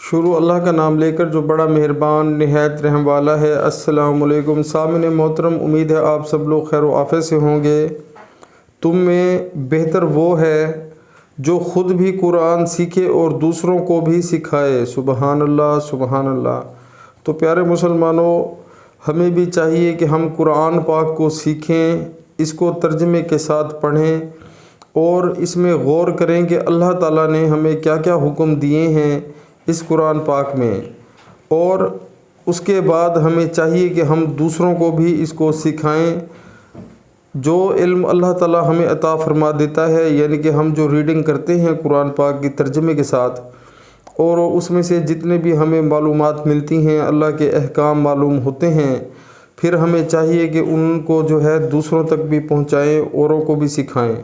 شروع اللہ کا نام لے کر جو بڑا مہربان نہایت رحم والا ہے۔ السلام علیکم سامعین محترم، امید ہے آپ سب لوگ خیر و عافیت سے ہوں گے۔ تم میں بہتر وہ ہے جو خود بھی قرآن سیکھے اور دوسروں کو بھی سکھائے۔ سبحان اللہ، سبحان اللہ۔ تو پیارے مسلمانوں، ہمیں بھی چاہیے کہ ہم قرآن پاک کو سیکھیں، اس کو ترجمے کے ساتھ پڑھیں اور اس میں غور کریں کہ اللہ تعالیٰ نے ہمیں کیا کیا حکم دیے ہیں اس قرآن پاک میں، اور اس کے بعد ہمیں چاہیے کہ ہم دوسروں کو بھی اس کو سکھائیں۔ جو علم اللہ تعالیٰ ہمیں عطا فرما دیتا ہے، یعنی کہ ہم جو ریڈنگ کرتے ہیں قرآن پاک کی ترجمے کے ساتھ، اور اس میں سے جتنے بھی ہمیں معلومات ملتی ہیں، اللہ کے احکام معلوم ہوتے ہیں، پھر ہمیں چاہیے کہ ان کو جو ہے دوسروں تک بھی پہنچائیں، اوروں کو بھی سکھائیں۔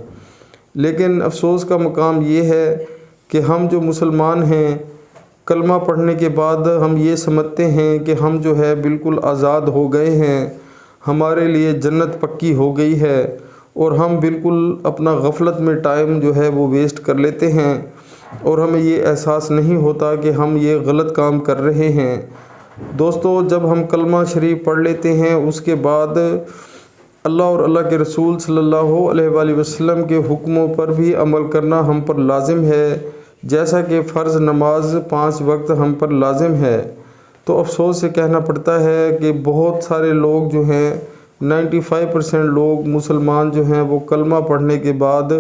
لیکن افسوس کا مقام یہ ہے کہ ہم جو مسلمان ہیں، کلمہ پڑھنے کے بعد ہم یہ سمجھتے ہیں کہ ہم جو ہے بالکل آزاد ہو گئے ہیں، ہمارے لیے جنت پکی ہو گئی ہے، اور ہم بالکل اپنا غفلت میں ٹائم جو ہے وہ ویسٹ کر لیتے ہیں، اور ہمیں یہ احساس نہیں ہوتا کہ ہم یہ غلط کام کر رہے ہیں۔ دوستو، جب ہم کلمہ شریف پڑھ لیتے ہیں، اس کے بعد اللہ اور اللہ کے رسول صلی اللہ علیہ وآلہ وسلم کے حکموں پر بھی عمل کرنا ہم پر لازم ہے، جیسا کہ فرض نماز 5 وقت ہم پر لازم ہے۔ تو افسوس سے کہنا پڑتا ہے کہ بہت سارے لوگ جو ہیں، 95% لوگ مسلمان جو ہیں، وہ کلمہ پڑھنے کے بعد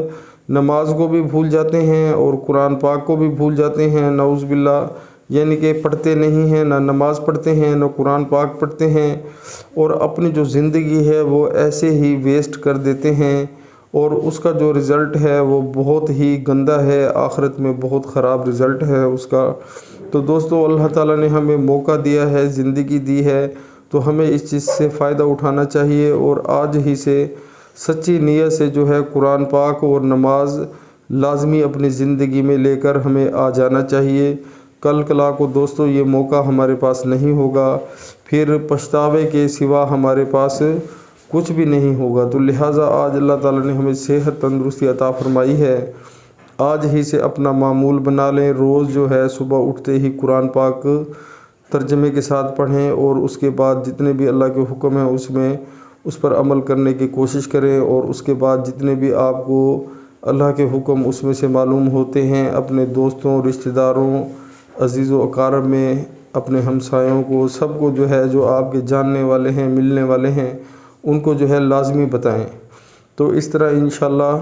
نماز کو بھی بھول جاتے ہیں اور قرآن پاک کو بھی بھول جاتے ہیں، نعوذ باللہ۔ یعنی کہ پڑھتے نہیں ہیں، نہ نماز پڑھتے ہیں، نہ قرآن پاک پڑھتے ہیں، اور اپنی جو زندگی ہے وہ ایسے ہی ویسٹ کر دیتے ہیں، اور اس کا جو رزلٹ ہے وہ بہت ہی گندہ ہے، آخرت میں بہت خراب رزلٹ ہے اس کا۔ تو دوستو، اللہ تعالیٰ نے ہمیں موقع دیا ہے، زندگی دی ہے، تو ہمیں اس چیز سے فائدہ اٹھانا چاہیے، اور آج ہی سے سچی نیت سے جو ہے قرآن پاک اور نماز لازمی اپنی زندگی میں لے کر ہمیں آ جانا چاہیے۔ کل کلا کو دوستو یہ موقع ہمارے پاس نہیں ہوگا، پھر پچھتاوے کے سوا ہمارے پاس کچھ بھی نہیں ہوگا۔ تو لہٰذا آج اللہ تعالیٰ نے ہمیں صحت تندرستی عطا فرمائی ہے، آج ہی سے اپنا معمول بنا لیں، روز جو ہے صبح اٹھتے ہی قرآن پاک ترجمے کے ساتھ پڑھیں، اور اس کے بعد جتنے بھی اللہ کے حکم ہیں اس پر عمل کرنے کی کوشش کریں، اور اس کے بعد جتنے بھی آپ کو اللہ کے حکم اس میں سے معلوم ہوتے ہیں، اپنے دوستوں، رشتہ داروں، عزیز و اقارب میں، اپنے ہمسایوں کو، سب کو جو ہے جو آپ کے جاننے والے ہیں، ملنے والے ہیں، ان کو جو ہے لازمی بتائیں۔ تو اس طرح انشاءاللہ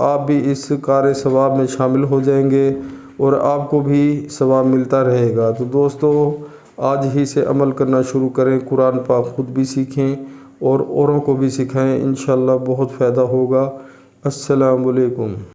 آپ بھی اس کار ثواب میں شامل ہو جائیں گے، اور آپ کو بھی ثواب ملتا رہے گا۔ تو دوستو، آج ہی سے عمل کرنا شروع کریں، قرآن پاک خود بھی سیکھیں اور اوروں کو بھی سکھائیں، انشاءاللہ بہت فائدہ ہوگا۔ السلام علیکم۔